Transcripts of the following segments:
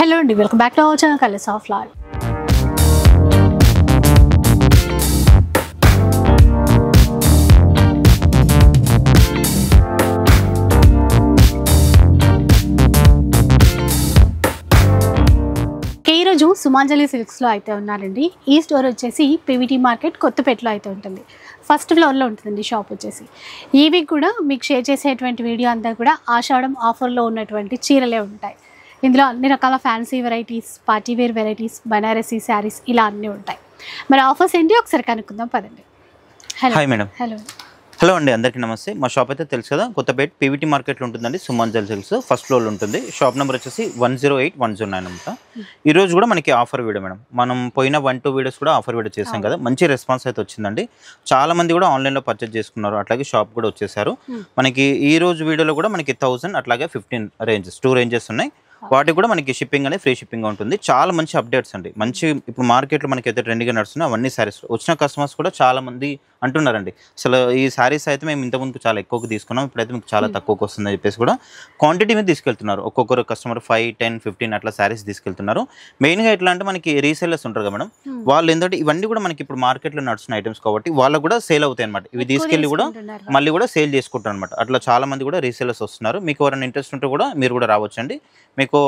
Hello and welcome back to our channel Colors of Life. ఈ రోజు సుమాంజలి silks లో అయితే ఉన్నారండి. ఈ స్టోర్ వచ్చేసి పీవీటీ మార్కెట్ కొత్తపేటలో అయితే ఉంటుంది. ఫస్ట్ ఫ్లోర్ లో ఉంటుందండి షాప్ వచ్చేసి. ఈ వీక్ కూడా మీకు షేర్ చేసేటువంటి వీడియో అంతా కూడా ఆషాఢం ఆఫర్లో ఉన్నటువంటి చీరలే ఉంటాయి. ఇందులో అన్ని రకాల fancy varieties, party wear varieties, Banarasi saris ఇలా అన్నీ ఉంటాయి. మరి ఆఫర్స్ ఏంటి ఒకసారి కనుక్కుందాం పదండి. Hi madam. హలో అండి, అందరికీ నమస్తే. మా షాప్ అయితే తెలుసు కదా, కొత్తపేట పీవీటీ మార్కెట్లో ఉంటుందండి. సుమాంజలి సిల్క్స్ ఫస్ట్ ఫ్లోర్లో ఉంటుంది. షాప్ నెంబర్ వచ్చేసి 108-109 అనమాట. ఈ రోజు కూడా మనకి ఆఫర్ వీడియో మేడం. మనం పోయిన 1-2 వీడియోస్ కూడా ఆఫర్ వీడియో చేసాం కదా, మంచి రెస్పాన్స్ అయితే వచ్చిందండి. చాలా మంది కూడా ఆన్లైన్లో పర్చేజ్ చేసుకున్నారు, అట్లాగే షాప్ కూడా వచ్చేసారు. మనకి ఈ రోజు వీడియోలో కూడా మనకి 1000 అట్లాగే 15 రేంజెస్, 2 రేంజెస్ ఉన్నాయి. వాటికి కూడా మనకి షిప్పింగ్ అనేది ఫ్రీ షిప్పింగ్ ఉంటుంది. చాలా మంచి అప్డేట్స్ అండి. మంచి ఇప్పుడు మార్కెట్లో మనకి అయితే ట్రెండింగ్గా నడుస్తున్నాయి అవన్నీ శారీస్. వచ్చిన కస్టమర్స్ కూడా చాలా మంది అంటున్నారండి, అసలు ఈ శారీస్ అయితే మేము ఇంతకుముందు చాలా ఎక్కువగా తీసుకున్నాం, ఇప్పుడైతే మీకు చాలా తక్కువకి వస్తుందని చెప్పేసి కూడా క్వాంటిటీ మీద తీసుకెళ్తున్నారు. ఒక్కొక్కరు కస్టమర్ 5, 10, 15 అట్లా శారీస్ తీసుకెళ్తున్నారు. మెయిన్గా ఎట్లా అంటే మనకి రీసేలర్స్ ఉంటారు కదా మేడం, వాళ్ళు ఏంటంటే ఇవన్నీ కూడా మనకి ఇప్పుడు మార్కెట్లో నడుస్తున్న ఐటమ్స్ కాబట్టి వాళ్ళకు కూడా సేల్ అవుతాయి అనమాట. ఇవి తీసుకెళ్ళి కూడా మళ్ళీ కూడా సేల్ చేసుకుంటారు అనమాట. అట్లా చాలా మంది కూడా రీసేలర్స్ వస్తున్నారు. మీకు ఎవరైనా ఇంట్రెస్ట్ ఉంటే కూడా మీరు కూడా రావచ్చండి. మీకు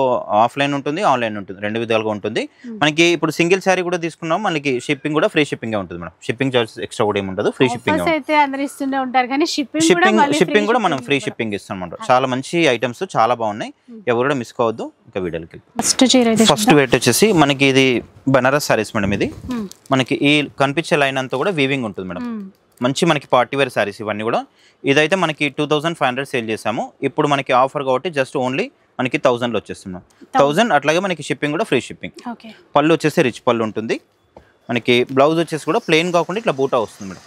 ఆఫ్లైన్ ఉంటుంది, ఆన్లైన్ ఉంటుంది, 2 విధాలుగా ఉంటుంది. మనకి ఇప్పుడు సింగిల్ శారీ కూడా తీసుకున్నాం, మనకి షిప్పింగ్ కూడా ఫ్రీ షిప్పింగ్ ఉంటుంది మేడం. షిప్పింగ్ చార్జెస్ ఎక్స్ట్రా కూడా ఏమి ఉండదు, ఫ్రీ షిప్పింగ్ షిప్పింగ్ కూడా మనం ఫ్రీ షిప్పింగ్ ఇస్తాం అనమాట. చాలా మంచి ఐటమ్స్, చాలా బాగున్నాయి, ఎవరు కూడా మిస్ కావద్దు. ఇంకా వీడియోకి ఫస్ట్ వెయిట్ వచ్చేసి మనకి ఇది బనారస్ శారీస్ మేడం. ఇది మనకి ఈ కనిపించే లైన్ అంతా కూడా వీవింగ్ ఉంటుంది మేడం. మంచి మనకి పార్టీ వేర్ శారీస్ ఇవన్నీ కూడా. ఇదైతే మనకి 2500 సేల్ చేసాము. ఇప్పుడు మనకి ఆఫర్ కాబట్టి జస్ట్ ఓన్లీ మనకి 1000లో వచ్చేస్తున్నాం. 1000 అట్లాగే మనకి షిప్పింగ్ కూడా ఫ్రీ షిప్పింగ్. పళ్ళు వచ్చేసి రిచ్ పళ్ళు ఉంటుంది. మనకి బ్లౌజ్ వచ్చేసి కూడా ప్లెయిన్ కాకుండా ఇట్లా బూటా వస్తుంది మేడం.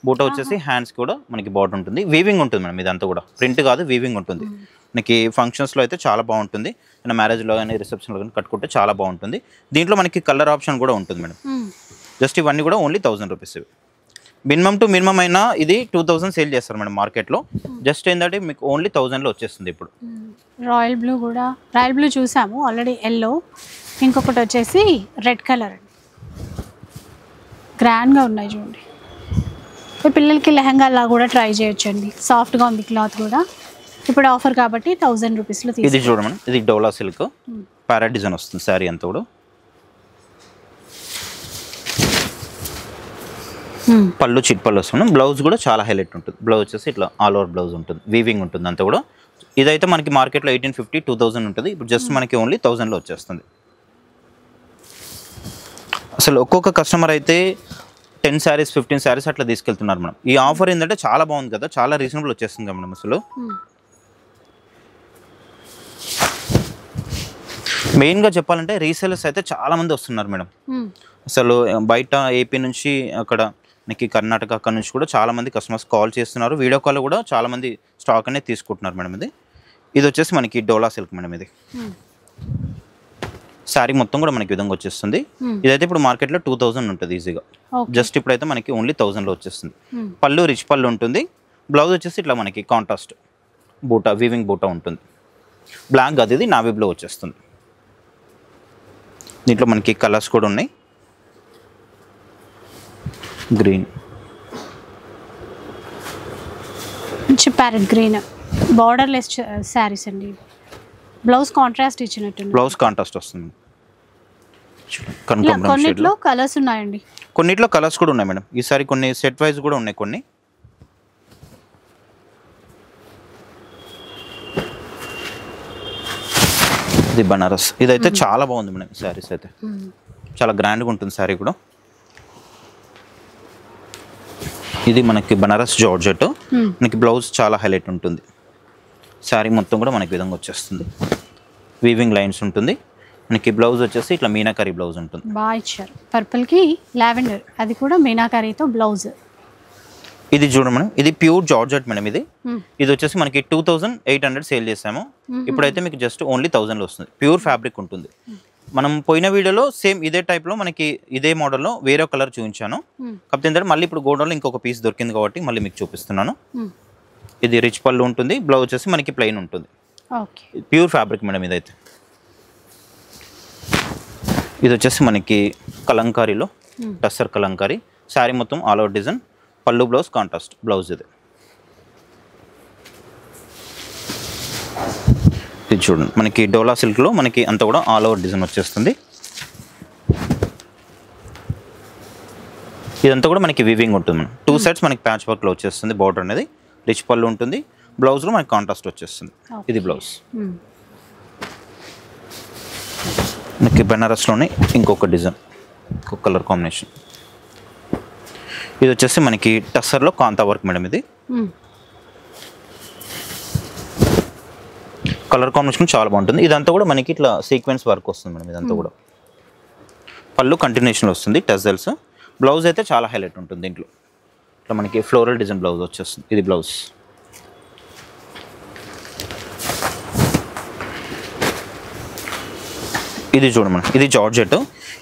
బూటా వచ్చేసి హ్యాండ్స్ కూడా మనకి బార్డర్ ఉంటుంది, వీవింగ్ ఉంటుంది మేడం. ఇదంతా కూడా ప్రింట్ కాదు, వీవింగ్ ఉంటుంది. మనకి ఫంక్షన్స్లో అయితే చాలా బాగుంటుంది, మ్యారేజ్లో కానీ రిసెప్షన్లో కానీ కట్టుకుంటే చాలా బాగుంటుంది. దీంట్లో మనకి కలర్ ఆప్షన్ కూడా ఉంటుంది మేడం. జస్ట్ ఇవన్నీ కూడా only 1000 rupees. Minimum to minimum అయినా ఇది 2000 సేల్ చేస్తారు మేడం మార్కెట్లో. జస్ట్ ఏంటంటే మీకు ఓన్లీ 1000లో వచ్చేస్తుంది. ఇప్పుడు రాయల్ బ్లూ కూడా, రాయల్ బ్లూ చూసాము ఆల్రెడీ, ఎల్లో, ఇంకొకటి వచ్చేసి రెడ్ కలర్ అండి. గ్రాండ్గా ఉన్నాయి చూడండి. పిల్లలకి లెహంగాలా కూడా ట్రై చేయొచ్చండి, సాఫ్ట్గా ఉంది క్లాత్ కూడా. ఇప్పుడు ఆఫర్ కాబట్టి 1000 రూపీస్లో. ఇది చూడమని, ఇది డోలా సిల్క్ ప్యారెట్ డిజైన్ వస్తుంది శారీ అంతా కూడా. పళ్ళు చిట్ పళ్ళు వస్తుంది. బ్లౌజ్ కూడా చాలా హైలైట్ ఉంటుంది. బ్లౌజ్ వచ్చేసి ఇట్లా ఆల్ ఓవర్ బ్లౌజ్ ఉంటుంది, వీవింగ్ ఉంటుంది అంతా కూడా. ఇదైతే మనకి మార్కెట్లో 1850, 2000 ఉంటుంది. ఇప్పుడు జస్ట్ మనకి ఓన్లీ 1000లో వచ్చేస్తుంది. అసలు ఒక్కొక్క కస్టమర్ అయితే 10 శారీస్, 15 శారీస్ అట్లా తీసుకెళ్తున్నారు మేడం. ఈ ఆఫర్ ఏంటంటే చాలా బాగుంది కదా, చాలా రీజనబుల్ వచ్చేస్తుంది కదా మేడం. అసలు మెయిన్గా చెప్పాలంటే రీసేలర్స్ అయితే చాలా మంది వస్తున్నారు మేడం. అసలు బయట ఏపీ నుంచి, అక్కడ మనకి కర్ణాటక అక్కడ నుంచి కూడా చాలా మంది కస్టమర్స్ కాల్ చేస్తున్నారు. వీడియో కాల్ కూడా చాలా మంది స్టాక్ అనేది తీసుకుంటున్నారు మేడం. ఇది వచ్చేసి మనకి డోలా సిల్క్ మేడం. ఇది శారీ మొత్తం కూడా మనకి విధంగా వచ్చేస్తుంది. ఇదైతే ఇప్పుడు మార్కెట్లో 2000 ఉంటుంది ఈజీగా. జస్ట్ ఇప్పుడైతే మనకి ఓన్లీ 1000లో వచ్చేస్తుంది. పళ్ళు రిచ్ పళ్ళు ఉంటుంది. బ్లౌజ్ వచ్చేసి ఇట్లా మనకి కాంట్రాస్ట్ బూటా, వీవింగ్ బూటా ఉంటుంది. బ్లాక్ అది, ఇది నావీ బ్లూ వచ్చేస్తుంది. దీంట్లో మనకి కలర్స్ కూడా ఉన్నాయి. గ్రీన్, మంచి ప్యారెట్ గ్రీన్, బార్డర్లెస్ శారీస్ అండి. బ్లౌజ్ కాంట్రాస్ట్ ఇచ్చినట్టు, బ్లౌజ్ కాంట్రాస్ట్ వస్తుంది. కొన్నిట్లో కలర్స్ ఉన్నాయండి, కొన్నిట్లో కలర్స్ కూడా ఉన్నాయి మేడం. ఈసారి కొన్ని సెట్ వైజ్ కూడా ఉన్నాయి కొన్ని. ఇది బనారస్, ఇదైతే చాలా బాగుంది మేడం. శారీస్ అయితే చాలా గ్రాండ్గా ఉంటుంది శారీ కూడా. ఇది మనకి బనారస్ జార్జెట్, మనకి బ్లౌజ్ చాలా హైలైట్ ఉంటుంది. శారీ మొత్తం కూడా మనకి విధంగా వచ్చేస్తుంది, వీవింగ్ లైన్స్ ఉంటుంది. మనకి బ్లౌజ్ వచ్చేసి ఇట్లా మీనాకరీ బ్లౌజ్ ఉంటుంది. బాగా ఇచ్చారు. పర్పుల్కి లావెండర్, అది కూడా మీనాకరీతో బ్లౌజ్. ఇది చూడండి మేడం, ఇది ప్యూర్ జార్జెట్ మేడం. ఇది వచ్చేసి మనకి 2800 సేల్ చేసాము. ఇప్పుడైతే మీకు జస్ట్ ఓన్లీ 1000లో వస్తుంది. ప్యూర్ ఫ్యాబ్రిక్ ఉంటుంది. మనం పోయిన వీడియోలో సేమ్ ఇదే టైప్లో మనకి ఇదే మోడల్లో వేరే కలర్ చూపించాను. కాకపోతే ఏంటంటే మళ్ళీ ఇప్పుడు గోడౌన్లో ఇంకొక పీస్ దొరికింది కాబట్టి మళ్ళీ మీకు చూపిస్తున్నాను. ఇది రిచ్ పళ్ళు ఉంటుంది. బ్లౌజ్ వచ్చేసి మనకి ప్లెయిన్ ఉంటుంది. Pure fabric madam. ఇదైతే ఇది వచ్చేసి మనకి కలంకారీలో టస్సర్ కలంకారీ, శారీ మొత్తం ఆల్ ఓవర్ డిజైన్, పళ్ళు బ్లౌజ్ కాంట్రాస్ట్ బ్లౌజ్. ఇది చూడండి మనకి డోలా సిల్క్లో మనకి అంతా కూడా ఆల్ ఓవర్ డిజైన్ వచ్చేస్తుంది. ఇదంతా కూడా మనకి వివింగ్ ఉంటుంది. మనం 2 సైడ్స్ మనకి ప్యాచ్ వర్క్లో వచ్చేస్తుంది. బార్డర్ అనేది రిచ్ పళ్ళు ఉంటుంది, బ్లౌజ్లో మనకి కాంట్రాస్ట్ వచ్చేస్తుంది. ఇది బ్లౌజ్. మనకి బెనారస్లోనే ఇంకొక డిజైన్, ఇంకొక కలర్ కాంబినేషన్. ఇది వచ్చేసి మనకి టస్సర్లో కాంతా వర్క్ మేడం. ఇది కలర్ కాంబినేషన్ చాలా బాగుంటుంది. ఇదంతా కూడా మనకి ఇట్లా సీక్వెన్స్ వర్క్ వస్తుంది మేడం. ఇదంతా కూడా పళ్ళు కంటిన్యూషన్ వస్తుంది, టజల్స్. బ్లౌజ్ అయితే చాలా హైలైట్ ఉంటుంది దీంట్లో. ఇట్లా మనకి ఫ్లోరల్ డిజైన్ బ్లౌజ్ వచ్చేస్తుంది. ఇది బ్లౌజ్. ఇది చూడమని, ఇది జార్జెట్.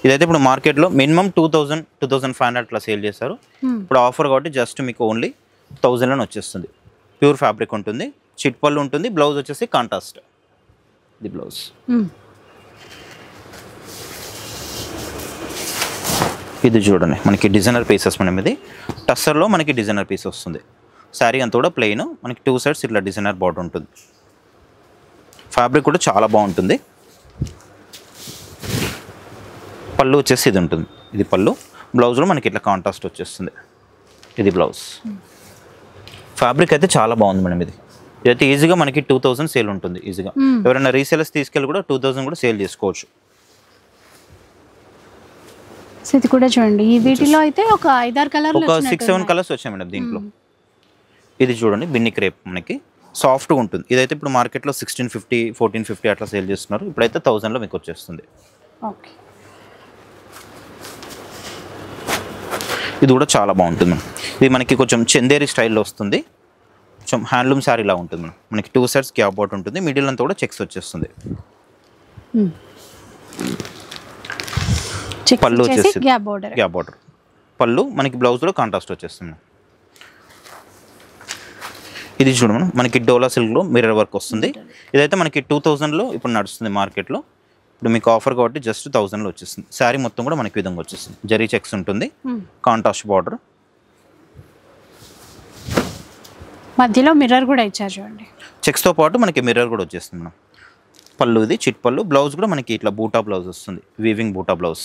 ఇదైతే ఇప్పుడు మార్కెట్లో మినిమం 2000-2500 అట్లా సేల్ చేస్తారు. ఇప్పుడు ఆఫర్ కాబట్టి జస్ట్ మీకు ఓన్లీ 1000లోనే వచ్చేస్తుంది. ప్యూర్ ఫ్యాబ్రిక్ ఉంటుంది, చిట్ పళ్ళు ఉంటుంది, బ్లౌజ్ వచ్చేసి కాంట్రాస్ట్. ఇది బ్లౌజ్. ఇది చూడండి మనకి డిజైనర్ పీసెస్ మనం. ఇది టస్సర్లో మనకి డిజైనర్ పీస్ వస్తుంది. శారీ అంతా కూడా ప్లెయిన్, మనకి 2 సైడ్స్ ఇట్లా డిజైనర్ బార్డర్ ఉంటుంది. ఫ్యాబ్రిక్ కూడా చాలా బాగుంటుంది. పళ్ళు వచ్చేసి ఇది ఉంటుంది. ఇది పళ్ళు, బ్లౌజ్లో మనకి ఇట్లా కాంట్రాస్ట్ వచ్చేస్తుంది. ఇది బ్లౌజ్. ఫ్యాబ్రిక్ అయితే చాలా బాగుంది మేడం. ఇదైతే ఈజీగా మనకి 2000 సేల్ ఉంటుంది ఈజీగా. ఎవరైనా రీసేలర్స్ తీసుకెళ్ళి కూడా 2000 కూడా సేల్ చేసుకోవచ్చు. ఇది కూడా చూడండి, ఈ వీటిలో అయితే ఒక 5-6 కలర్లు, ఒక 6-7 కలర్స్ వచ్చాయి మేడం దీంట్లో. ఇది చూడండి బిన్ని క్రేప్, మనకి సాఫ్ట్గా ఉంటుంది. ఇదైతే ఇప్పుడు మార్కెట్లో 1650, 1450 అట్లా సేల్ చేస్తున్నారు. ఇప్పుడైతే 1000లో మీకు వచ్చేస్తుంది. ఓకే. ఇది కూడా చాలా బాగుంటుంది మేడం. ఇది మనకి కొంచెం చందేరి స్టైల్లో వస్తుంది. కొంచెం హ్యాండ్లూమ్ శారీ ఇలా ఉంటుంది మేడం. మనకి 2 సైడ్స్ గ్యాప్ బార్డర్ ఉంటుంది, మిడిల్ అంతా కూడా చెక్స్ వచ్చేస్తుంది. పళ్ళు వచ్చేసి గ్యాప్ బార్డర్, పళ్ళు మనకి బ్లౌజ్లో కాంట్రాస్ట్ వచ్చేస్తుంది. ఇది చూడమను మనకి డోలా సిల్క్లో మిర్రర్ వర్క్ వస్తుంది. ఇదైతే మనకి 2000లో ఇప్పుడు నడుస్తుంది మార్కెట్లో. ఇప్పుడు మీకు ఆఫర్ కాబట్టి జస్ట్ 1000లో వచ్చేస్తుంది. శారీ మొత్తం కూడా మనకి విధంగా వచ్చేస్తుంది. జరీ చెక్స్ ఉంటుంది, కాంట్రాస్ట్ బార్డర్, మధ్యలో మిర్రర్ కూడా ఇచ్చారు చూడండి. చెక్స్తో పాటు మనకి మిర్రర్ కూడా వచ్చేస్తుంది మేడం. పళ్ళు ఇది చిట్ పళ్ళు, బ్లౌజ్ కూడా మనకి ఇట్లా బూటా బ్లౌజ్ వస్తుంది, వీవింగ్ బూటా బ్లౌజ్.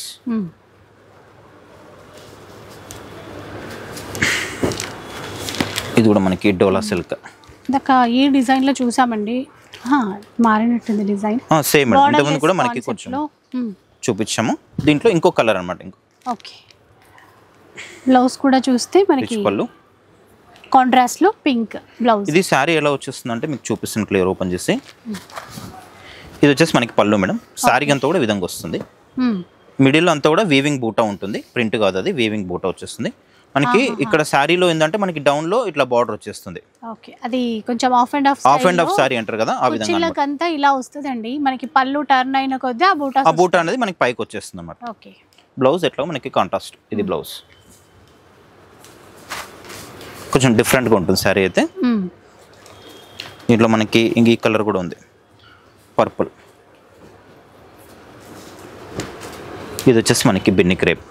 ఇది కూడా మనకి డోలా సిల్క్. ఈ డిజైన్ లో చూసామండి, మారినట్టుంది డిజైన్. సేమ్ మేడం, ఇంతకుముందు కూడా మనకి కొంచెం చూపించాము. దీంట్లో ఇంకో కలర్ అనమాట. ఓకే. బ్లౌజ్ కూడా చూస్తే మనకి పళ్ళు కాంట్రాస్ట్ లో పింక్ బ్లౌజ్. ఇది శారీ ఎలా వచ్చేస్తుంది అంటే మీకు చూపిస్తాను క్లియర్ ఓపెన్ చేసి. ఇది వచ్చేసి మనకి పళ్ళు మేడం. శారీ అంతా కూడా విధంగా వస్తుంది. మిడిల్ అంతా కూడా వీవింగ్ బూటా ఉంటుంది, ప్రింట్ కాదు అది, వీవింగ్ బూటా వచ్చేస్తుంది మనకి. ఇక్కడ శారీలో ఏంటంటే మనకి డౌన్ లో ఇట్లా బార్డర్ వచ్చేస్తుంది. ఓకే, అది కొంచెం ఆఫ్ అండ్ ఆఫ్ శారీ అంటారు కదా, ఆ విధంగా అంతా ఇలా వస్తుందండి. మనకి పళ్ళు టర్న్ అయిన కొద్దీ ఆ బూటా అనేది మనకి పైకి వచ్చేస్తుంది అన్నమాట. ఓకే. బ్లౌజ్ ఎట్లా మనకి కాంట్రాస్ట్. ఇది బ్లౌజ్ కొంచెం డిఫరెంట్గా ఉంటుంది శారీ అయితే. దీంట్లో మనకి ఇంక ఈ కలర్ కూడా ఉంది, పర్పుల్. ఇది వచ్చేసి మనకి బిన్ని క్రేప్.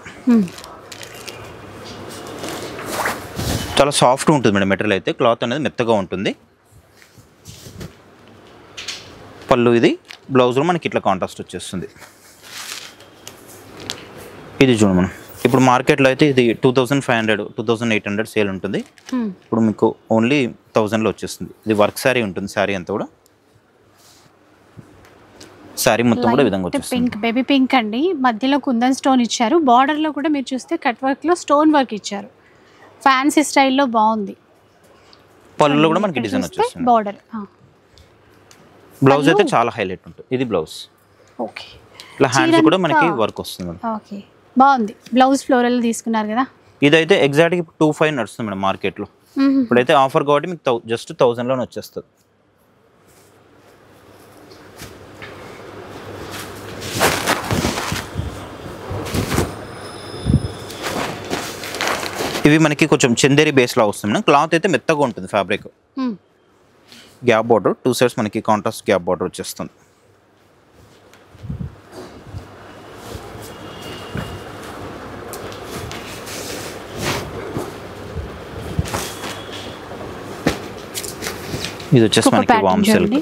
చాలా సాఫ్ట్గా ఉంటుంది మేడం మెటీరియల్ అయితే. క్లాత్ అనేది మెత్తగా ఉంటుంది. పళ్ళు ఇది, బ్లౌజ్లో మనకి ఇట్లా కాంట్రాస్ట్ వచ్చేస్తుంది. ఇది చూడండి మనం, ఇప్పుడు మార్కెట్లో అయితే ఇది 2500, 2800 సేల్ ఉంటుంది. ఇప్పుడు మీకు ఓన్లీ 1000లో వచ్చేస్తుంది. ఇది వర్క్ శారీ ఉంటుంది. శారీ అంతా కూడా శారీ మొత్తం కూడా విధంగా వచ్చేస్తుంది. పింక్, బేబీ పింక్ అండి. మధ్యలో కుందన్ స్టోన్ ఇచ్చారు. బార్డర్ లో కూడా మీరు చూస్తే కట్ వర్క్ లో స్టోన్ వర్క్ ఇచ్చారు. ఫ్యాన్సీ స్టైల్లో బాగుంది. పళ్ళులో కూడా మనకి డిజైన్ వచ్చేస్తుంది. బార్డర్, బ్లౌజ్ అయితే చాలా హైలైట్ ఉంటుంది. ఇది బ్లౌజ్. ఓకే. ఇలా హ్యాండ్స్ కూడా మనకి వర్క్ వస్తుంది మేడం. ఓకే, బాగుంది. బ్లౌజ్ ఫ్లోరల్ తీసుకున్నారు కదా. ఇదైతే ఎగ్జాక్ట్గా 2500 నడుస్తుంది మేడం మార్కెట్లో. ఇప్పుడైతే ఆఫర్ కాబట్టి మీకు జస్ట్ 1000లోనే వచ్చేస్తుంది. ఇవి మనకి కొంచెం చందేరి బేస్లో వస్తుంది మేడం. క్లాత్ అయితే మెత్తగా ఉంటుంది ఫ్యాబ్రిక్. గ్యాప్ బార్డర్ 2 సైడ్స్ మనకి కాంట్రాస్ట్ గ్యాప్ బార్డర్ వచ్చేస్తుంది. ఇది వచ్చేసి మనకి వామ్ సిల్క్.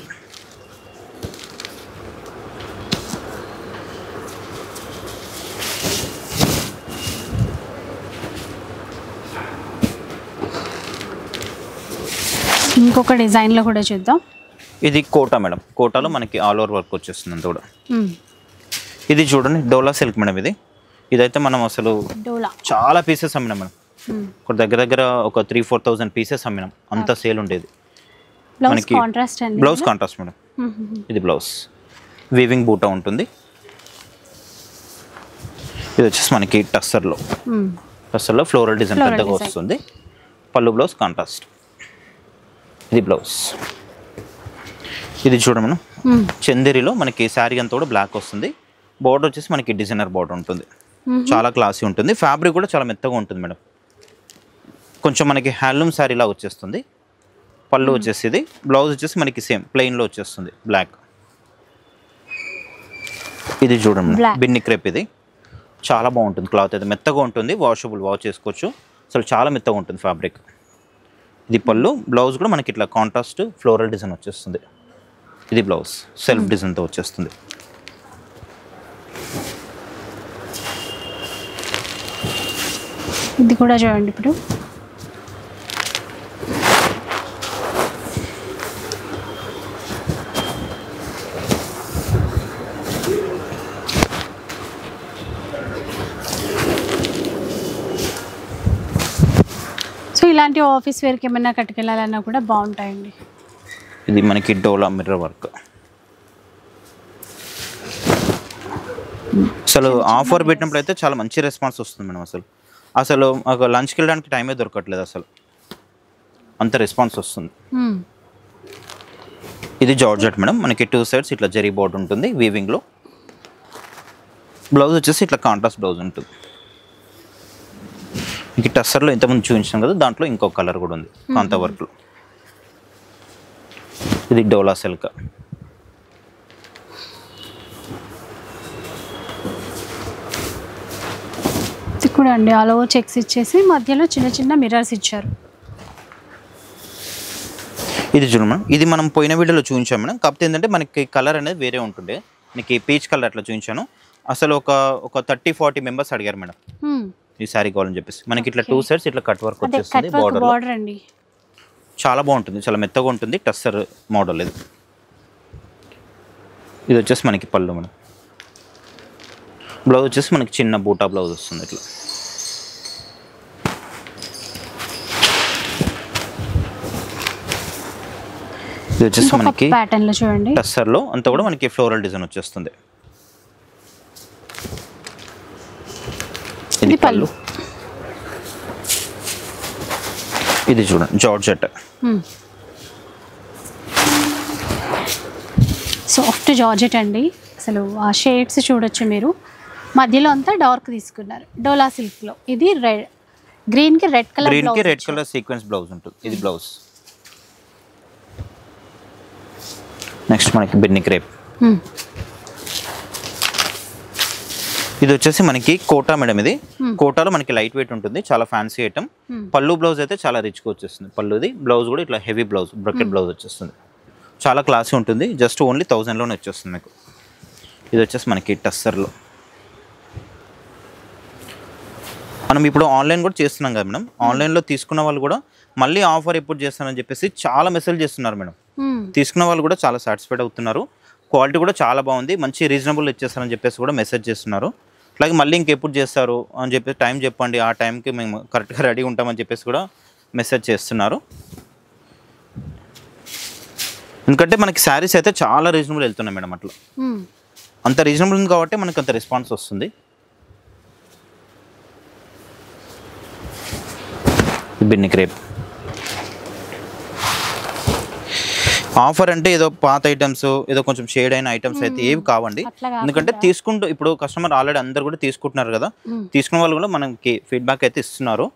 ఇంకొక డిజైన్ లో కూడా చూద్దాం. ఇది కోటా మేడం. కోటాలో మనకి ఆల్ ఓవర్ వర్క్ వచ్చేస్తుంది అంత కూడా. ఇది చూడండి డోలా సిల్క్ మేడం. ఇదైతే మనం అసలు చాలా పీసెస్ అమ్మినాం మేడం. ఒక దగ్గర ఒక 3-4,000 పీసెస్ అమ్మినాం. అంత సేల్ ఉండేది మనకి. Blouse contrast madam. ఇది బ్లౌజ్ వీవింగ్ బూటా ఉంటుంది. ఇది వచ్చేసి మనకి టస్సర్లో ఫ్లోరల్ డిజైన్ పెద్దగా వస్తుంది. పళ్ళు బ్లౌజ్ కాంట్రాస్ట్. ఇది బ్లౌజ్. ఇది చూడండి మనం చందేరిలో మనకి శారీ అంతా కూడా బ్లాక్ వస్తుంది. బోర్డర్ వచ్చేసి మనకి డిజైనర్ బోర్డర్ ఉంటుంది. చాలా క్లాసీ ఉంటుంది. ఫ్యాబ్రిక్ కూడా చాలా మెత్తగా ఉంటుంది మేడం. కొంచెం మనకి హ్యాండ్లూమ్ శారీ లాగా వచ్చేస్తుంది. పళ్ళు వచ్చేసి ఇది. బ్లౌజ్ వచ్చేసి మనకి సేమ్ ప్లెయిన్లో వచ్చేస్తుంది బ్లాక్. ఇది చూడండి బిన్ని క్రేప్. ఇది చాలా బాగుంటుంది. క్లాత్ అయితే మెత్తగా ఉంటుంది. వాషబుల్, వాష్ చేసుకోవచ్చు. అసలు చాలా మెత్తగా ఉంటుంది ఫ్యాబ్రిక్. ఇది పళ్ళు. బ్లౌజ్ కూడా మనకి ఇట్లా కాంట్రాస్ట్ ఫ్లోరల్ డిజైన్ వచ్చేస్తుంది. ఇది బ్లౌజ్ సెల్ఫ్ డిజైన్తో వచ్చేస్తుంది. ఇది కూడా చూడండి ఇప్పుడు. సో ఇలాంటి ఆఫీస్ వేర్కి ఏమైనా కట్టుకెళ్ళాలన్నా కూడా బాగుంటాయండి. ఇది మనకి డోలా మిర్రర్ వర్క్. అసలు ఆఫర్ పెట్టినప్పుడు అయితే చాలా మంచి రెస్పాన్స్ వస్తుంది మేడం. అసలు ఒక లంచ్కి వెళ్ళడానికి టైమే దొరకట్లేదు. అసలు అంత రెస్పాన్స్ వస్తుంది. ఇది జార్జెట్ మేడం. మనకి 2 సైడ్స్ ఇట్లా జరీ బోర్డ్ ఉంటుంది వీవింగ్లో. బ్లౌజ్ వచ్చేసి ఇట్లా కాంట్రాస్ట్ బ్లౌజ్ ఉంటుంది. ఇంక టస్సర్లో ఇంతకుముందు చూపించాం కదా, దాంట్లో ఇంకో కలర్ కూడా ఉంది కాంతా వర్క్లో. ఇది డోలా సిల్క్. ఇది కూడా అండి ఆల్ ఓవర్ చెక్స్ ఇచ్చేసి మధ్యలో చిన్న చిన్న మిర్రర్స్ ఇచ్చారు. ఇది చూడండి మేడం. ఇది మనం పోయిన వీడియోలో చూపించాం మేడం. కాకపోతే ఏంటంటే మనకి కలర్ అనేది వేరే ఉంటుండే. మనకి పీచ్ కలర్ అట్లా చూపించాను. అసలు ఒక 30-40 మెంబర్స్ అడిగారు మేడం ఈ శారీ కావాలని చెప్పేసి. మనకి ఇట్లా 2 సైడ్స్ ఇట్లా కట్ వర్క్ వచ్చేస్తుంది. బార్డర్ అండి చాలా బాగుంటుంది. చాలా మెత్తగా ఉంటుంది. టస్సర్ మోడల్ ఇది. ఇది వచ్చేసి మనకి పళ్ళు మేడం. బ్లౌజ్ వచ్చేసి మనకి చిన్న బూటా బ్లౌజ్ వస్తుంది ఇట్లా. ఇది వచ్చేసి మనకి ప్యాటర్న్ లో చూడండి టస్సర్లో అంతా కూడా మనకి ఫ్లోరల్ డిజైన్ వచ్చేస్తుంది. ఇది పళ్ళు. ఇది చూడండి జార్జెట్. సాఫ్ట్ జార్జెట్ అండి. అసలు ఆ షేడ్స్ చూడొచ్చు మీరు. మధ్యలో అంతా డార్క్ తీసుకున్నారు డోలా సిల్క్ లో. ఇది రెడ్ గ్రీన్ కి రెడ్ కలర్ సీక్వెన్స్ బ్లౌజ్ ఉంటుంది. ఇది బ్లౌజ్. నెక్స్ట్ మనకి బిన్ని క్రేప్. ఇది వచ్చేసి మనకి కోటా మేడం. ఇది కోటాలో మనకి లైట్ వెయిట్ ఉంటుంది. చాలా ఫ్యాన్సీ ఐటమ్. పళ్ళు బ్లౌజ్ అయితే చాలా రిచ్గా వచ్చేస్తుంది. పళ్ళుది బ్లౌజ్ కూడా ఇట్లా హెవీ బ్లౌజ్ బ్రకెట్ బ్లౌజ్ వచ్చేస్తుంది. చాలా క్లాసీ ఉంటుంది. జస్ట్ ఓన్లీ 1000లోనే వచ్చేస్తుంది మీకు. ఇది వచ్చేసి మనకి టస్సర్లో. మనం ఇప్పుడు ఆన్లైన్ కూడా చేస్తున్నాం కదా మేడం. ఆన్లైన్లో తీసుకున్న వాళ్ళు కూడా మళ్ళీ ఆఫర్ ఎప్పుడు చేస్తానని చెప్పేసి చాలా మెసేజ్ చేస్తున్నారు మేడం. తీసుకున్న వాళ్ళు కూడా చాలా సాటిస్ఫైడ్ అవుతున్నారు. క్వాలిటీ కూడా చాలా బాగుంది. మంచి రీజనబుల్ ఇచ్చేస్తారని చెప్పేసి కూడా మెసేజ్ చేస్తున్నారు. అలాగే మళ్ళీ ఇంకెప్పుడు చేస్తారు అని చెప్పేసి టైం చెప్పండి, ఆ టైంకి మేము కరెక్ట్గా రెడీ ఉంటామని చెప్పేసి కూడా మెసేజ్ చేస్తున్నారు. ఎందుకంటే మనకి శారీస్ అయితే చాలా రీజనబుల్ వెళ్తున్నాయి మేడం. అట్లా అంత రీజనబుల్ ఉంది కాబట్టి మనకు అంత రెస్పాన్స్ వస్తుంది. బిన్ని క్రేప్. ఆఫర్ అంటే ఏదో పాత ఐటమ్స్, ఏదో కొంచెం షేడ్ అయిన ఐటమ్స్ అయితే ఏవి కావండి. ఎందుకంటే తీసుకుంటూ ఇప్పుడు కస్టమర్ ఆల్రెడీ అందరు కూడా తీసుకుంటున్నారు కదా. తీసుకున్న వాళ్ళు కూడా మనకి ఫీడ్బ్యాక్ అయితే ఇస్తున్నారు.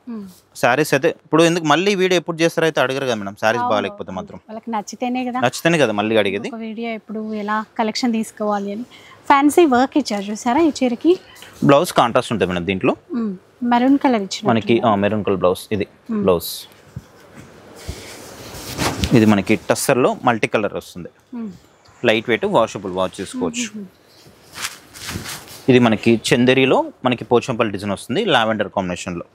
శారీస్ అయితే ఇప్పుడు ఎందుకు మళ్ళీ వీడియో ఎప్పుడు చేస్తారో అయితే అడగరు కదా మేడం. శారీస్ బాగాలేకపోతే మాత్రం నచ్చితేనే కదా మళ్ళీ అడిగేది. వీడియో ఎప్పుడు ఎలా కలెక్షన్ తీసుకోవాలి అని ఫ్యాన్సీ వర్క్ ఇచ్చారు చూసారా ఈ చీరకి. బ్లౌజ్ కాంట్రాస్ట్ ఉంటుంది మేడం. దీంట్లో మెరూన్ కలర్ ఇచ్చారు మనకి. Maroon colour blouse. ఇది బ్లౌజ్. ఇది మనకి టస్సర్లో మల్టీ కలర్ వస్తుంది, లైట్ వెయిట్ వాషబుల్ వాష్ చేసుకోవచ్చు. ఇది మనకి చందేరిలో మనకి పోచంపల్లి డిజైన్ వస్తుంది లావెండర్ కాంబినేషన్లో.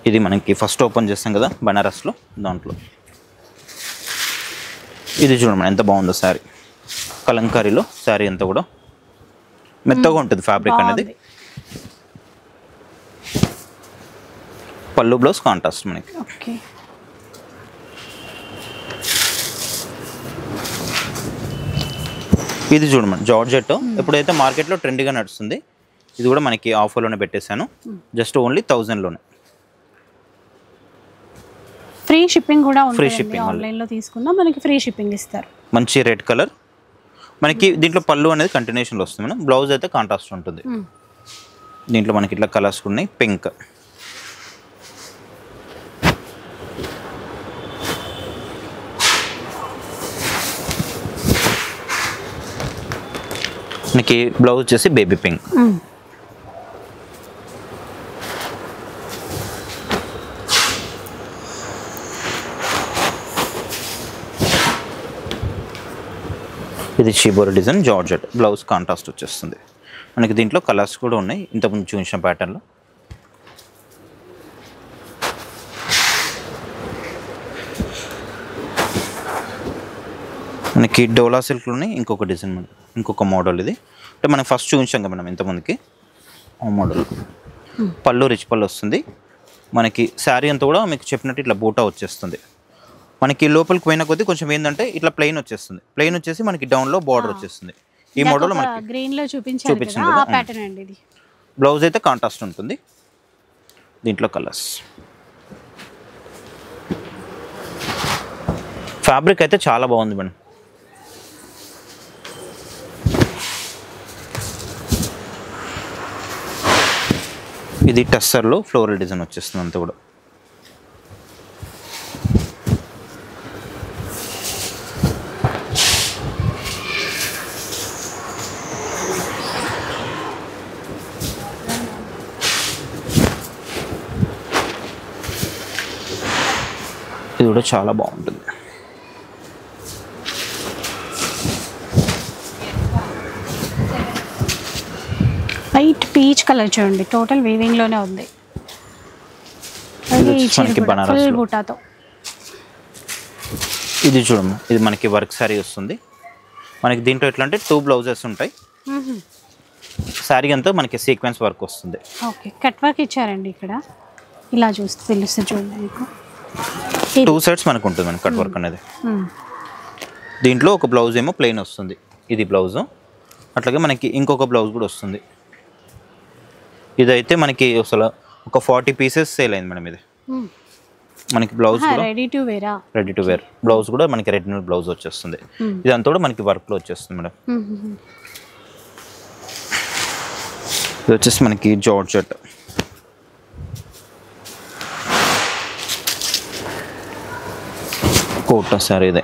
ఇది మనకి ఫస్ట్ ఓపెన్ చేస్తాం కదా బనారస్లో, దాంట్లో ఇది చూడండి ఎంత బాగుందో శారీ. కలంకారీలో శారీ అంతా కూడా మెత్తగా ఉంటుంది ఫ్యాబ్రిక్ అనేది. పళ్ళు బ్లౌజ్ కాంట్రాస్ట్ మనకి. ఇది చూడమని జార్జెట్ ఎప్పుడైతే మార్కెట్లో ట్రెండ్గా నడుస్తుంది, ఇది కూడా మనకి ఆఫర్లోనే పెట్టేశాను, జస్ట్ ఓన్లీ 1000లోనే. ఫ్రీ షిప్పింగ్ కూడా ఉంటుంది, ఫ్రీ షిప్పింగ్ ఆన్లైన్లో తీసుకున్నా మనకి ఫ్రీ షిప్పింగ్ ఇస్తారు. మంచి రెడ్ కలర్ మనకి దీంట్లో పళ్ళు అనేది కంటిన్యూషన్లో వస్తుంది మేడం. బ్లౌజ్ అయితే కాంట్రాస్ట్ ఉంటుంది. దీంట్లో మనకి ఇట్లా కలర్స్ ఉన్నాయి, పింక్, మనకి బ్లౌజ్ వచ్చేసి బేబీ పింక్. ఇది shibori design georgette, blouse contrast వచ్చేస్తుంది మనకి. దీంట్లో కలర్స్ కూడా ఉన్నాయి ఇంతకుముందు చూసిన ప్యాటర్న్లో. మనకి డోలా సిల్క్లోనే ఇంకొక డిజైన్, ఇంకొక మోడల్. ఇది అంటే మనం ఫస్ట్ చూపించాం కదా మనం ఇంతకుముందుకి ఆ మోడల్. పళ్ళు రిచ్ పళ్ళు వస్తుంది మనకి. శారీ అంతా కూడా మీకు చెప్పినట్టు ఇట్లా బూటా వచ్చేస్తుంది మనకి. లోపలికి పోయిన కొద్దీ కొంచెం ఏంటంటే ఇట్లా ప్లెయిన్ వచ్చేస్తుంది, ప్లెయిన్ వచ్చేసి మనకి డౌన్లో బార్డర్ వచ్చేస్తుంది. ఈ మోడల్ మనకి గ్రీన్లో చూపించింది ఆ ప్యాటర్న్ అండి. ఇది బ్లౌజ్ అయితే కాంట్రాస్ట్ ఉంటుంది. దీంట్లో కలర్స్, ఫ్యాబ్రిక్ అయితే చాలా బాగుంది మేడం. ఇది టస్సర్లో ఫ్లోరల్ డిజైన్ వచ్చేస్తుంది అంతా కూడా. ఇది కూడా చాలా బాగుంటుంది. వైట్ పీచ్ కలర్ చూడండి, టోటల్ వీవింగ్ లోనే ఉంది. మనకి బనారస్ బూటాతో. ఇది చూడము, ఇది మనకి వర్క్ సారీ వస్తుంది మనకి. దీంట్లో ఎట్లా అంటే 2 బ్లౌజెస్ ఉంటాయి. శారీ అంతా మనకి సీక్వెన్స్ వర్క్ వస్తుంది. ఓకే, కట్ వర్క్ ఇచ్చారండి ఇక్కడ. ఇలా చూస్తే తెలుస్తుంది చూడండి మీకు. 2 సైడ్స్ మనకు ఉంటుంది మనకి కట్ వర్క్ అనేది. దీంట్లో ఒక బ్లౌజ్ ఏమో ప్లెయిన్ వస్తుంది, ఇది బ్లౌజ్. అట్లాగే మనకి ఇంకొక బ్లౌజ్ కూడా వస్తుంది. ఇదైతే మనకి అసలు ఒక 40 పీసెస్ సేల్ అయింది మేడం. ఇది మనకి blouse ready to wear blouse కూడా మనకి రెడీమేడ్ బ్లౌజ్ వచ్చేస్తుంది. ఇదంతా కూడా మనకి వర్క్లో వచ్చేస్తుంది మేడం. ఇది వచ్చేసి మనకి జార్జెట్. కోట సారీ ఇదే.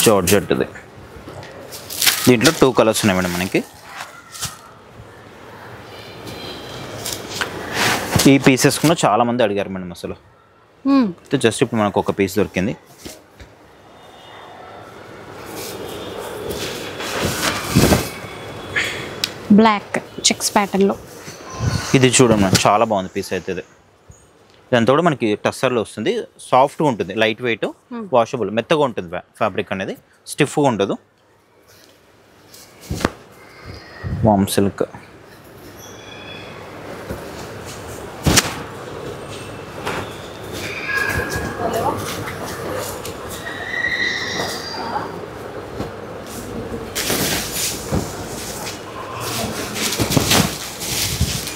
జార్జెట్ ఇది. దీంట్లో 2 కలర్స్ ఉన్నాయి మేడం మనకి. ఈ పీసెస్ కూడా చాలా మంది అడిగారు మేడం అసలు. జస్ట్ ఇప్పుడు మనకు ఒక పీస్ దొరికింది. బ్లాక్ చెక్స్ ప్యాటర్న్లో. ఇది చూడండి మేడం, చాలా బాగుంది పీస్ అయితే. ఇది ఇదంతా కూడా మనకి టస్సర్లో వస్తుంది. సాఫ్ట్గా ఉంటుంది, లైట్ వెయిట్, వాషబుల్, మెత్తగా ఉంటుంది ఫ్యాబ్రిక్ అనేది, స్టిఫ్గా ఉండదు. వామ్ సిల్క్.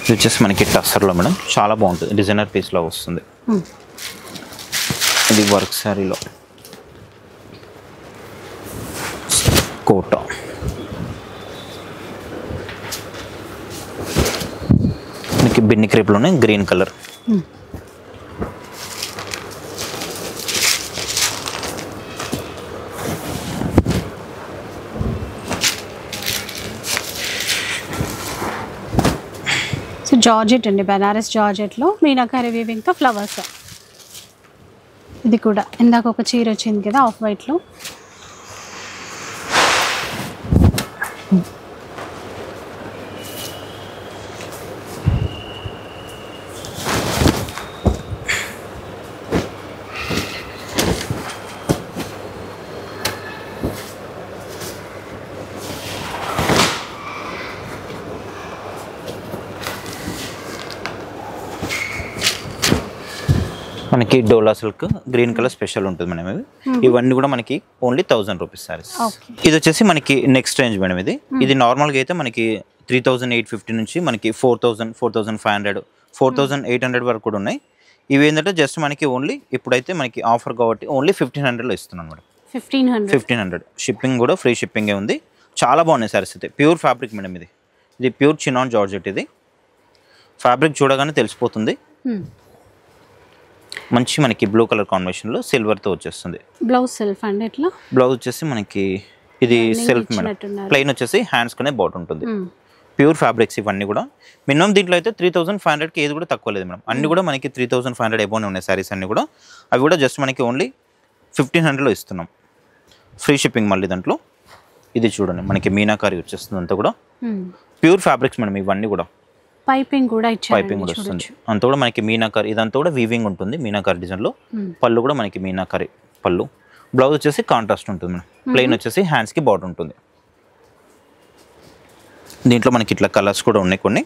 ఇది వచ్చేసి మనకి టస్సర్లో మేడం, చాలా బాగుంటుంది, డిజైనర్ పీస్లో వస్తుంది. ఇది వర్క్ శారీలో కోట. మనకి బిన్ని క్రేప్లోనే గ్రీన్ కలర్. జార్జెట్ అండి, బనారస్ జార్జెట్లో మీనాకారి వీవింగ్తో ఫ్లవర్స్. ఇది కూడా ఇందాక ఒక చీర వచ్చింది కదా ఆఫ్ వైట్లో. మనకి డోలా సిల్క్ గ్రీన్ కలర్ స్పెషల్ ఉంటుంది మేడం. ఇవన్నీ కూడా మనకి ఓన్లీ 1000 రూపీస్ సారీస్. ఇది వచ్చేసి మనకి నెక్స్ట్ రేంజ్ మేడం. ఇది నార్మల్గా అయితే మనకి 3850 నుంచి మనకి 4000, 4500, 4800 వరకు కూడా ఉన్నాయి. ఇవి ఏంటంటే జస్ట్ మనకి ఓన్లీ ఇప్పుడైతే మనకి ఆఫర్ కాబట్టి ఓన్లీ 1500లో ఇస్తున్నాను మేడం. 1500 షిప్పింగ్ కూడా ఫ్రీ షిప్పింగే ఉంది. చాలా బాగున్నాయి సారీస్ అయితే. Pure fabric madam. ఇది ప్యూర్ చినాన్ జార్జెట్. ఇది ఫ్యాబ్రిక్ చూడగానే తెలిసిపోతుంది. మంచి మనకి బ్లూ కలర్ కాంబినేషన్లో సిల్వర్తో వచ్చేస్తుంది. బ్లౌజ్ సెల్ఫ్ అండి. ఎట్లా బ్లౌజ్ వచ్చేసి మనకి ఇది సెల్ఫ్ మేడం. ప్లెయిన్ వచ్చేసి హ్యాండ్స్ కనే బాట్ ఉంటుంది. ప్యూర్ ఫ్యాబ్రిక్స్ ఇవన్నీ కూడా. మినిమం దీంట్లో అయితే 3500కి ఏది కూడా తక్కువ లేదు మేడం. అన్ని కూడా మనకి 3500 అబోనే ఉన్నాయి సారీస్ అన్ని కూడా. అవి కూడా జస్ట్ మనకి ఓన్లీ 1500లో ఇస్తున్నాం. ఫ్రీ షిప్పింగ్ మళ్ళీ దాంట్లో. ఇది చూడండి మనకి మీనాకారి వచ్చేస్తుంది అంతా కూడా. ప్యూర్ ఫ్యాబ్రిక్స్ మేడం ఇవన్నీ కూడా. పైపింగ్ కూడా వస్తుంది అంతా కూడా మనకి మీనాకారి. ఇదంతా కూడా వీవింగ్ ఉంటుంది మీనాకారి డిజైన్లో. పళ్ళు కూడా మనకి మీనాకారి పళ్ళు. బ్లౌజ్ వచ్చేసి కాంట్రాస్ట్ ఉంటుంది మేడం. ప్లెయిన్ వచ్చేసి హ్యాండ్స్కి బార్డర్ ఉంటుంది. దీంట్లో మనకి ఇట్లా కలర్స్ కూడా ఉన్నాయి కొన్ని.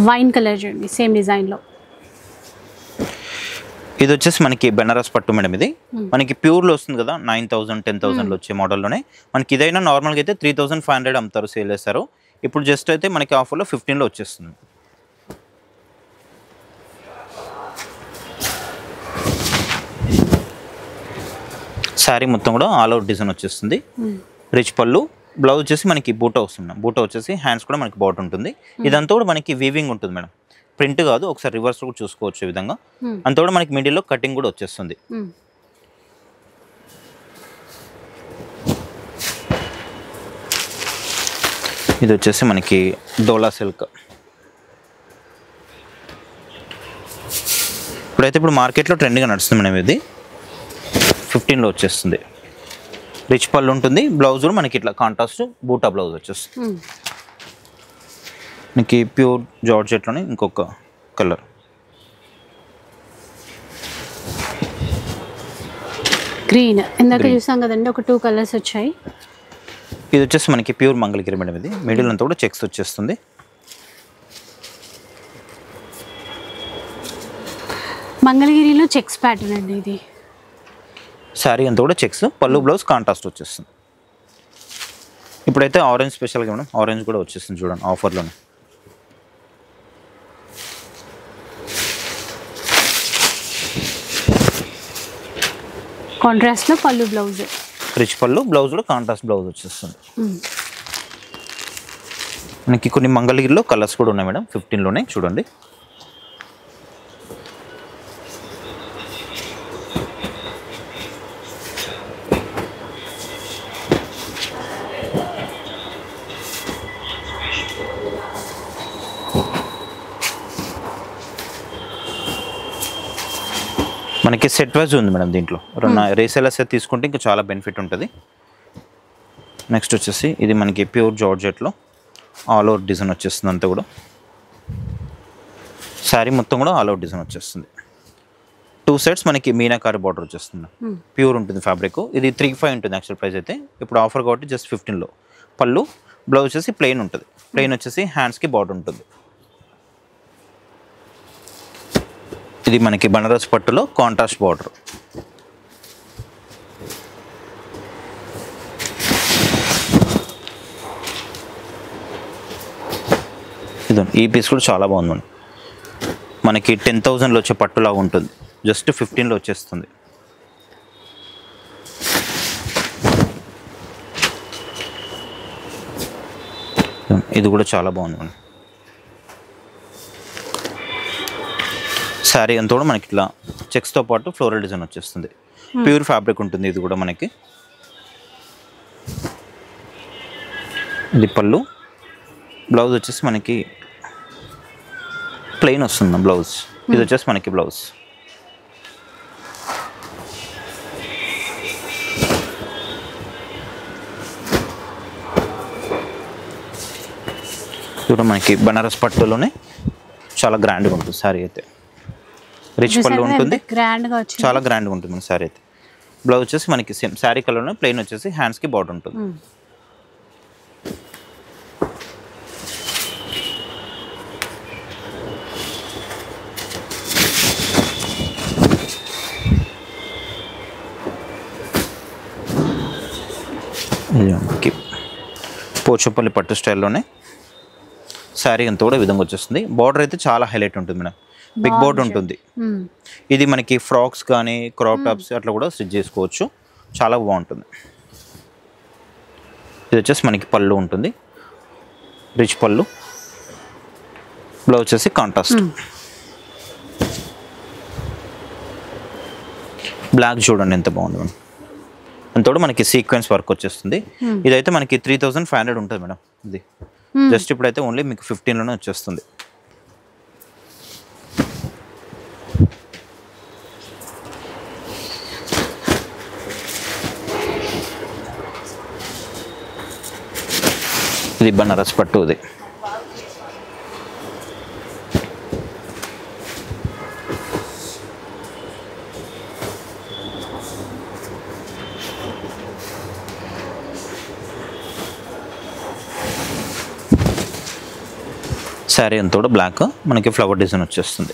వైన్ కలర్ చూడండి సేమ్ డిజైన్లో. ఇది వచ్చేసి మనకి బెనారస్ పట్టు మేడం. ఇది మనకి ప్యూర్లో వస్తుంది కదా 9000, 10,000లో వచ్చే మోడల్లోనే. మనకి ఇదైనా నార్మల్గా అయితే 3500 అమ్ముతారు, సేల్ చేస్తారు. ఇప్పుడు జస్ట్ అయితే మనకి ఆఫర్లో 15లో వచ్చేస్తుంది. శారీ మొత్తం కూడా ఆల్ అవుట్ డిజైన్ వచ్చేస్తుంది. రిచ్ పళ్ళు. బ్లౌజ్ వచ్చేసి మనకి బూటా వస్తుంది. బూటా వచ్చేసి హ్యాండ్స్ కూడా మనకి బాట్ ఉంటుంది. ఇదంతా కూడా మనకి వీవింగ్ ఉంటుంది మేడం. ప్రింట్ కాదు, ఒకసారి రివర్స్ కూడా చూసుకోవచ్చు. ఈ విధంగా అంతా కూడా మనకి మిడిల్లో కటింగ్ కూడా వచ్చేస్తుంది. ఇది వచ్చేసి మనకి డోలా సిల్క్. ఇప్పుడు మార్కెట్లో ట్రెండ్గా నడుస్తుంది మేడం. ఇది 15లో వచ్చేస్తుంది. రిచ్ పళ్ళు ఉంటుంది. బ్లౌజ్ కూడా మనకి ఇట్లా కాంట్రాస్ట్ బూటా బ్లౌజ్ వచ్చేస్తుంది. మనకి ప్యూర్ జార్జెట్లోనే ఇంకొక కలర్. గ్రీన్ ఇందాక చూసాం కదండి, ఒక 2 కలర్స్ వచ్చాయి. ఇది వచ్చేసి మనకి ప్యూర్ మంగళగిరి మేడం. ఇది మిడిల్ అంతా కూడా చెక్స్ వచ్చేస్తుంది. మంగళగిరిలో చెక్స్ ప్యాటర్న్ అండి ఇది. శారీ అంతా కూడా చెక్స్. పళ్ళు బ్లౌజ్ కాంట్రాస్ట్ వచ్చేస్తుంది. ఇప్పుడైతే ఆరెంజ్ స్పెషల్గా మేడం. ఆరెంజ్ కూడా వచ్చేస్తుంది చూడండి ఆఫర్లోనే. కాంట్రాస్ట్లో పళ్ళు బ్లౌజ్. రిచ్ పళ్ళు. బ్లౌజ్ కూడా కాంట్రాస్ట్ బ్లౌజ్ వచ్చేస్తుంది. మనకి కొన్ని మంగళగిరిలో కలర్స్ కూడా ఉన్నాయి మేడం. 15లోనే చూడండి. మనకి సెట్ వైజ్ ఉంది మేడం. దీంట్లో రీసేలర్ సెట్ తీసుకుంటే ఇంకా చాలా బెనిఫిట్ ఉంటుంది. నెక్స్ట్ వచ్చేసి ఇది మనకి ప్యూర్ జార్జెట్లో ఆల్ ఓవర్ డిజైన్ వచ్చేస్తుంది అంతా కూడా. శారీ మొత్తం కూడా ఆల్ ఓవర్ డిజైన్ వచ్చేస్తుంది. 2 సైడ్స్ మనకి మీనాకారి బార్డర్ వచ్చేస్తుంది. ప్యూర్ ఉంటుంది ఫ్యాబ్రిక్. ఇది 35 ఉంటుంది యాక్చువల్ ప్రైస్ అయితే. ఇప్పుడు ఆఫర్ కాబట్టి జస్ట్ 15లో. పళ్ళు. బ్లౌజ్ వచ్చేసి ప్లెయిన్ ఉంటుంది. ప్లెయిన్ వచ్చేసి హ్యాండ్స్కి బార్డర్ ఉంటుంది. ఇది మనకి బనారస్ పట్టులో కాంట్రాస్ట్ బార్డర్. ఇది ఈ పీస్ కూడా చాలా బాగుంది. మనకి 10,000లో వచ్చే పట్టులాగా ఉంటుంది. జస్ట్ 15లో వచ్చేస్తుంది. ఇది కూడా చాలా బాగుంది. శారీ అంతా కూడా మనకి ఇట్లా చెక్స్తో పాటు ఫ్లోరల్ డిజైన్ వచ్చేస్తుంది. ప్యూర్ ఫ్యాబ్రిక్ ఉంటుంది ఇది కూడా మనకి. ఇది పళ్ళు. బ్లౌజ్ వచ్చేసి మనకి ప్లెయిన్ వస్తుంది బ్లౌజ్. ఇది వచ్చేసి మనకి బ్లౌజ్. ఇప్పుడు మనకి బనారస్ పట్టులోనే చాలా గ్రాండ్గా ఉంటుంది సారీ అయితే. రిచ్ పళ్ళు ఉంటుంది, చాలా గ్రాండ్గా ఉంటుంది మన సారీ అయితే. బ్లౌజ్ వచ్చేసి మనకి సేమ్ శారీ కలర్లో ప్లెయిన్ వచ్చేసి హ్యాండ్స్కి బార్డర్ ఉంటుంది. పోచపల్లి పట్టు స్టైల్లోనే శారీ అంతా కూడా విధంగా వచ్చేస్తుంది. బార్డర్ అయితే చాలా హైలైట్ ఉంటుంది మేడం, బిగ్ బార్డర్ ఉంటుంది. ఇది మనకి ఫ్రాక్స్ కానీ క్రాప్ టాప్స్ అట్లా కూడా స్టిచ్ చేసుకోవచ్చు, చాలా బాగుంటుంది. ఇది వచ్చేసి మనకి పళ్ళు ఉంటుంది, రిచ్ పళ్ళు. బ్లౌజ్ వచ్చేసి కాంట్రాస్ట్. బ్లాక్ చూడండి ఎంత బాగుంది మేడం. అంత కూడా మనకి సీక్వెన్స్ వర్క్ వచ్చేస్తుంది. ఇదైతే మనకి 3500 ఉంటుంది మేడం. ఇది జస్ట్ ఇప్పుడైతే ఓన్లీ మీకు 15లోనే వచ్చేస్తుంది. ఇది బనారస్ పట్టు. ఇది శారీ అంతా కూడా బ్లాక్, మనకి ఫ్లవర్ డిజైన్ వచ్చేస్తుంది.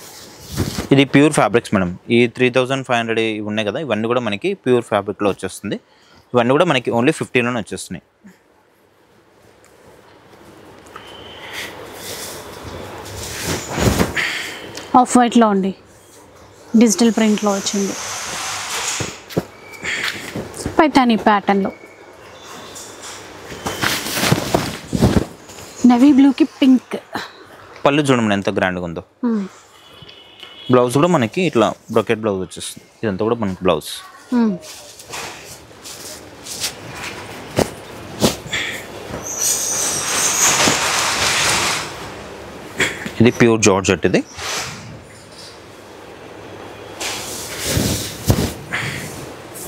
ఇది ప్యూర్ ఫ్యాబ్రిక్స్ మేడం. ఈ 3500 ఇవి ఉన్నాయి కదా, ఇవన్నీ కూడా మనకి ప్యూర్ ఫ్యాబ్రిక్లో వచ్చేస్తుంది. ఇవన్నీ కూడా మనకి ఓన్లీ 15లోనే వచ్చేస్తున్నాయి. ఆఫ్ వైట్లో అండి, డిజిటల్ ప్రింట్లో వచ్చింది, పైతానీ ప్యాటర్న్లో. నేవీ బ్లూకి పింక్. పళ్ళు చూడండి ఎంత గ్రాండ్గా ఉందో. బ్లౌజ్ కూడా మనకి ఇట్లా బ్రొకెట్ బ్లౌజ్ వచ్చేస్తుంది. ఇదంతా కూడా మనకి బ్లౌజ్. ఇది ప్యూర్ జార్జెట్. ఇది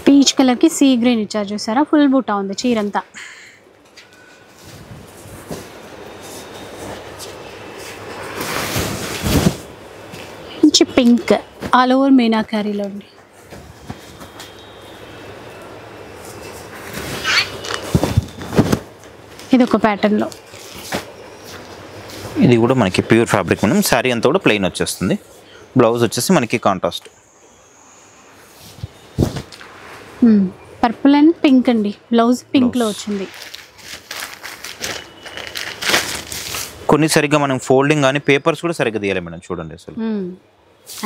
పీచ్ కలర్కి సీ గ్రీన్ ఇచ్చారు చూసారా, ఫుల్ బూటా ఉంది చీరంతా. పింక్ ఆల్ ఓవర్ మీనాకారీలో ఉంది. ఇది ఒక ప్యాటర్న్లో. ఇది కూడా మనకి ప్యూర్ ఫ్యాబ్రిక్ మనం. శారీ అంతా కూడా ప్లెయిన్ వచ్చేస్తుంది. బ్లౌజ్ వచ్చేసి మనకి కాంట్రాస్ట్. పర్పుల్ అండ్ పింక్ అండి. బ్లౌజ్ పింక్లో వచ్చింది. కొన్ని సరిగ్గా మనం ఫోల్డింగ్ కానీ పేపర్స్ కూడా సరిగ్గా తీయాలి మేడం. చూడండి అసలు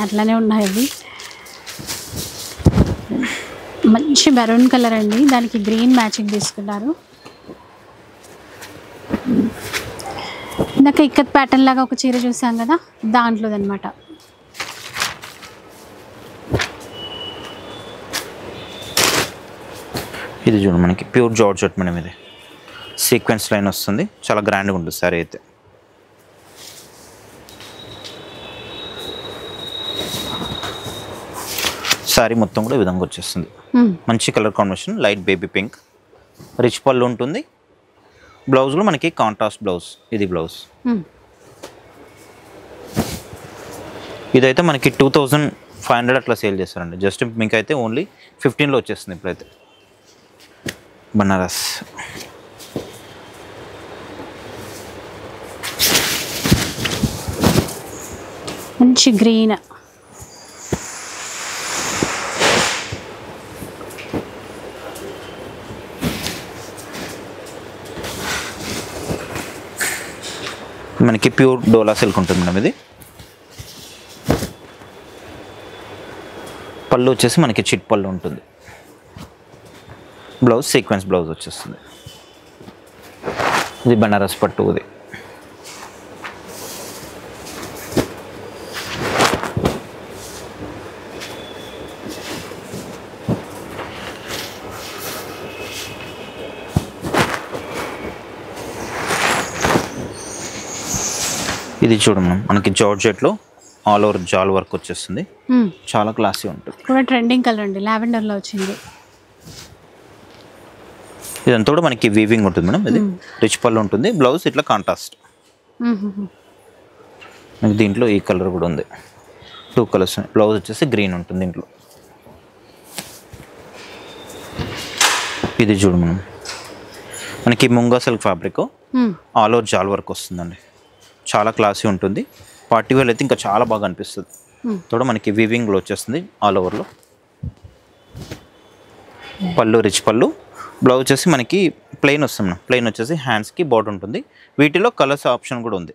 అట్లానే ఉన్నాయి. అవి మంచి మెరూన్ కలర్ అండి, దానికి గ్రీన్ మ్యాచింగ్ తీసుకున్నారు. ఇందాక ఇక్కత్ ప్యాటర్న్ లాగా ఒక చీర చూసాం కదా, దాంట్లోదనమాట. ఇది చూడండి మనకి ప్యూర్ జార్జెట్ మేడం. ఇది సీక్వెన్స్ లైన్ వస్తుంది, చాలా గ్రాండ్గా ఉంటుంది సారీ అయితే. సారీ మొత్తం కూడా ఈ విధంగా వచ్చేస్తుంది. మంచి colour combination, light baby pink. Rich పళ్ళు ఉంటుంది. బ్లౌజ్ కూడా మనకి కాంట్రాస్ట్ బ్లౌజ్. ఇది బ్లౌజ్. ఇదైతే మనకి 2500 అట్లా సేల్ చేస్తారండి. జస్ట్ మీకు అయితే ఓన్లీ 15లో వచ్చేస్తుంది ఇప్పుడైతే. బనారస్ మంచి గ్రీన్. మనకి ప్యూర్ డోలా సిల్క్ ఉంటుంది మేడం. ఇది పళ్ళు వచ్చేసి మనకి చిట్ పళ్ళు ఉంటుంది. బ్లౌజ్ సీక్వెన్స్ బ్లౌజ్ వచ్చేస్తుంది. ఇది బనారస్ పట్టు. ఇది ఇది చూడండి మనకి జార్జెట్లో ఆల్ ఓవర్ జాల్ వర్క్ వచ్చేస్తుంది, చాలా క్లాసీ ఉంటుంది. కూడా ట్రెండింగ్ కలర్ అండి, లావెండర్లో వచ్చింది. ఇదంతా కూడా మనకి వీవింగ్ ఉంటుంది మేడం. ఇది రిచ్ పళ్ళు ఉంటుంది, బ్లౌజ్ ఇట్లా కాంట్రాస్ట్. మనకి దీంట్లో ఈ కలర్ కూడా ఉంది, 2 కలర్స్. బ్లౌజ్ వచ్చేసి గ్రీన్ ఉంటుంది దీంట్లో. ఇది చూడు మనం మనకి ముంగా సిల్క్ ఫ్యాబ్రిక్ ఆల్ ఓవర్ జాల్ వర్క్ వస్తుందండి, చాలా క్లాసీ ఉంటుంది. పార్టీ వేర్ అయితే ఇంకా చాలా బాగా అనిపిస్తుంది. తోడ మనకి వీవింగ్లో వచ్చేస్తుంది ఆల్ ఓవర్లో. పళ్ళు రిచ్ పళ్ళు, బ్లౌజ్ వచ్చేసి మనకి ప్లెయిన్ వస్తుంది. ప్లెయిన్ వచ్చేసి హ్యాండ్స్కి బార్డర్ ఉంటుంది. వీటిలో కలర్స్ ఆప్షన్ కూడా ఉంది.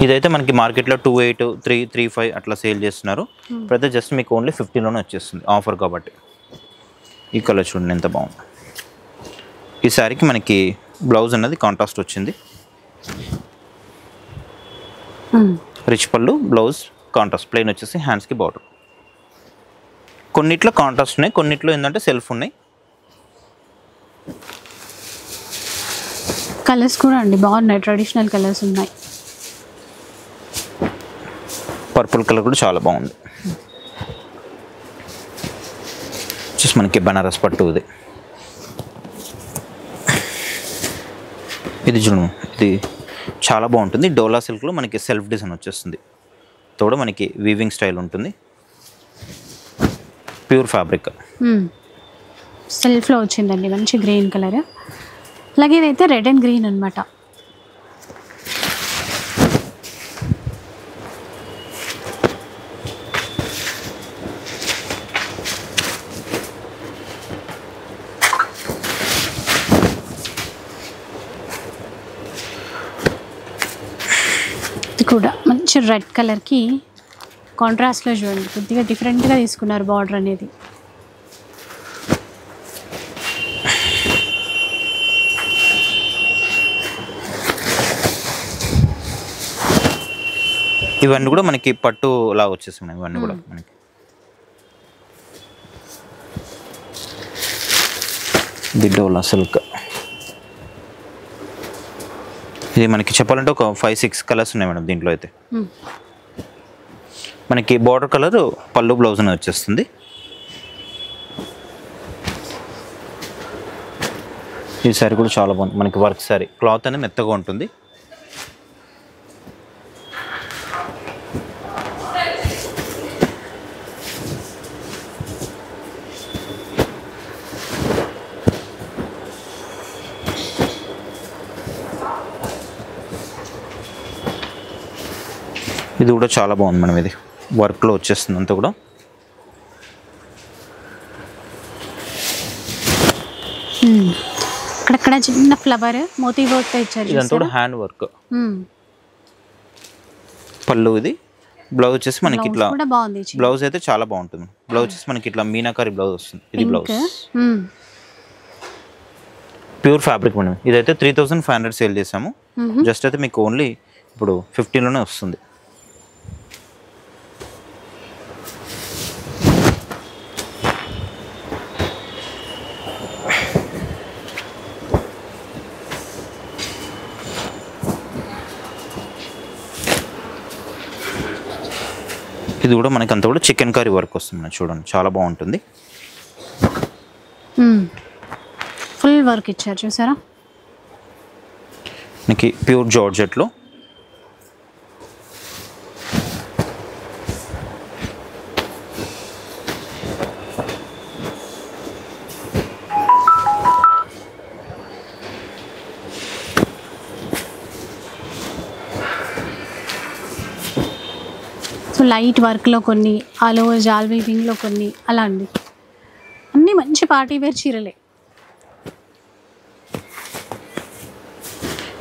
ఇదైతే మనకి మార్కెట్లో 28, 335 అట్లా సేల్ చేస్తున్నారు. ఇప్పుడైతే జస్ట్ మీకు ఓన్లీ 50లోనే వచ్చేస్తుంది ఆఫర్ కాబట్టి. ఈ కలర్ చూడండి ఎంత బాగుంది. ఈ శారీకి మనకి బ్లౌజ్ అన్నది కాంట్రాస్ట్ వచ్చింది. రిచ్ పళ్ళు, బ్లౌజ్ కాంట్రాస్ట్, ప్లెయిన్ వచ్చేసి హ్యాండ్స్కి బార్డర్. కొన్నిట్లో కాంట్రాస్ట్ ఉన్నాయి, కొన్నిట్లో ఏంటంటే సెల్ఫ్ ఉన్నాయి. కలర్స్ కూడా అండి బాగున్నాయి, ట్రెడిషనల్ కలర్స్ ఉన్నాయి. పర్పుల్ కలర్ కూడా చాలా బాగుంది. వచ్చేసి మనకి బనారస్ పట్టు ఇది. ఇది చూడండి, ఇది చాలా బాగుంటుంది. డోలా సిల్క్లో మనకి సెల్ఫ్ డిజైన్ వచ్చేస్తుంది. తోడ మనకి వీవింగ్ స్టైల్ ఉంటుంది. ప్యూర్ ఫ్యాబ్రిక్, సెల్ఫ్లో వచ్చిందండి మంచి గ్రీన్ కలర్. అలాగే ఇదైతే రెడ్ అండ్ గ్రీన్ అనమాట. కూడా మంచి రెడ్ కలర్కి కాంట్రాస్ట్లో చూడండి, కొద్దిగా డిఫరెంట్గా తీసుకున్నారు బార్డర్ అనేది. ఇవన్నీ కూడా మనకి పట్టు లాగా వచ్చేస్తున్నాయి. ఇవన్నీ కూడా మనకి డోలా సిల్క్. ఇది మనకి చెప్పాలంటే ఒక 5-6 కలర్స్ ఉన్నాయి మేడం దీంట్లో. అయితే మనకి బార్డర్ కలర్ పళ్ళు, బ్లౌజ్ అనేది వచ్చేస్తుంది. ఈ శారీ కూడా చాలా బాగుంది, మనకి వర్క్ శారీ. క్లాత్ అనేది మెత్తగా ఉంటుంది. ఇది కూడా చాలా బాగుంది మేడం. ఇది వర్క్లో వచ్చేస్తుంది అంతా కూడా. అక్కడక్కడ చిన్న ఫ్లవర్ మోతీ వర్క్ ఇచ్చారు. ఇదంతా కూడా హ్యాండ్ వర్క్. పళ్ళు ఇది. బ్లౌజ్ వచ్చేసి మనకి ఇట్లా, బ్లౌజ్ అయితే చాలా బాగుంటుంది. బ్లౌజ్ వచ్చేసి మనకి ఇట్లా మీనాకారి బ్లౌజ్ వస్తుంది. ఇది బ్లౌజ్ ప్యూర్ ఫ్యాబ్రిక్ మేడం. ఇదైతే 3500 సేల్ చేసాము. జస్ట్ అయితే మీకు ఓన్లీ ఇప్పుడు 15లోనే వస్తుంది. ఇది కూడా మనకి అంతా కూడా చికెన్ కర్రీ వర్క్ వస్తుంది చూడండి, చాలా బాగుంటుంది. ఫుల్ వర్క్ ఇచ్చారు చూసారా. మనకి ప్యూర్ జార్జెట్లో లైట్ వర్క్లో కొన్ని, ఆల్ ఓవర్ జాల్ వీవింగ్లో కొన్ని, అలా అండి. అన్నీ మంచి పార్టీ వేర్ చీరలే.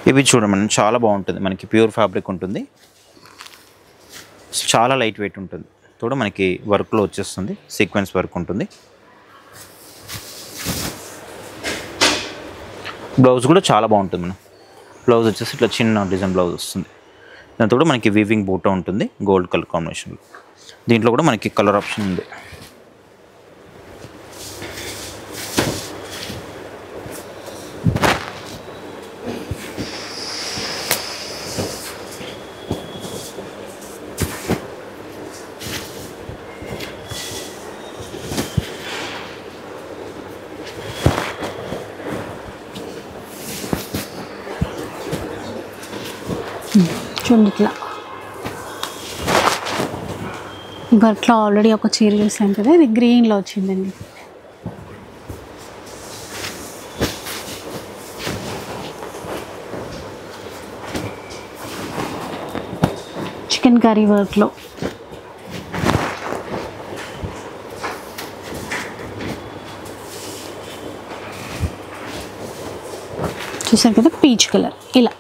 ఇవి చూడమని చాలా బాగుంటుంది. మనకి ప్యూర్ ఫ్యాబ్రిక్ ఉంటుంది, చాలా లైట్ వెయిట్ ఉంటుంది. చూడ మనకి వర్క్లో వచ్చేస్తుంది, సీక్వెన్స్ వర్క్ ఉంటుంది. బ్లౌజ్ కూడా చాలా బాగుంటుంది మనం. బ్లౌజ్ వచ్చేసి ఇట్లా చిన్న డిజైన్ బ్లౌజ్ వస్తుంది. దాంతో కూడా మనకి వీవింగ్ బూటా ఉంటుంది గోల్డ్ కలర్ కాంబినేషన్లో. దీంట్లో కూడా మనకి కలర్ ఆప్షన్ ఉంది. చూడండి ఇట్లా వర్క్లో ఆల్రెడీ ఒక చీర చూసాం కదా, ఇది గ్రీన్లో వచ్చిందండి. చికెన్ కర్రీ వర్క్లో చూసారు కదా, పీచ్ కలర్. ఇలా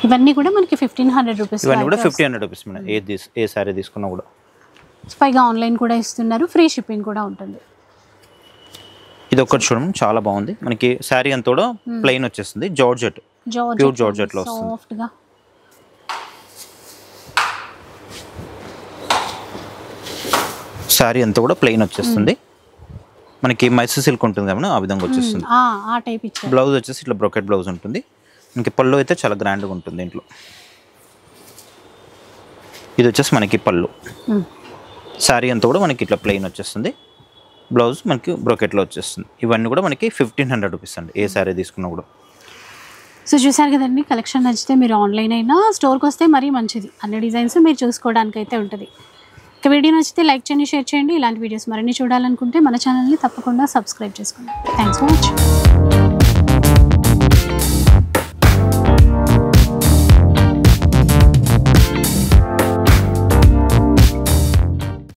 ఇవన్నీ కూడా మనకి 1500 రూపీస్. ఇవన్నీ కూడా 1500 రూపీస్ మేడం. ఏ సారీ తీసుకున్నా కూడా. పైగా ఆన్లైన్ కూడా ఇస్తున్నారు, ఫ్రీ షిప్పింగ్ కూడా ఉంటుంది. ఇది ఒకటి చూడండి, చాలా బాగుంది. మనకి శారీ అంతా కూడా ప్లెయిన్ వచ్చేస్తుంది, జార్జెట్, ప్యూర్ జార్జెట్ లో వస్తుంది. సాఫ్ట్గా శారీ అంతా కూడా ప్లెయిన్ వచ్చేస్తుంది. మనకి మైసూర్ సిల్క్ ఉంటుంది కదా, ఆ విధంగా వచ్చేస్తుంది. ఆ టైప్ ఇచ్చారు. బ్లౌజ్ వచ్చేసి ఇట్లా బ్రొకెట్ బ్లౌజ్ ఉంటుంది. మనకి పళ్ళు అయితే చాలా గ్రాండ్గా ఉంటుంది దీంట్లో. ఇది వచ్చేసి మనకి పళ్ళు. శారీ అంతా కూడా మనకి ఇట్లా ప్లెయిన్ వచ్చేస్తుంది. బ్లౌజ్ మనకి బ్రొకెట్లో వచ్చేస్తుంది. ఇవన్నీ కూడా మనకి 1500 రూపీస్ అండి, ఏ శారీ తీసుకున్నా కూడా. సో చూసారు కదండి, కలెక్షన్ నచ్చితే మీరు ఆన్లైన్ అయినా స్టోర్కి వస్తే మరీ మంచిది. అన్ని డిజైన్స్ మీరు చూసుకోవడానికి అయితే ఉంటుంది. ఇక వీడియో నచ్చితే లైక్ చేయండి, షేర్ చేయండి. ఇలాంటి వీడియోస్ మరిన్ని చూడాలనుకుంటే మన ఛానల్ని తప్పకుండా సబ్స్క్రైబ్ చేసుకోండి. Thanks for watching.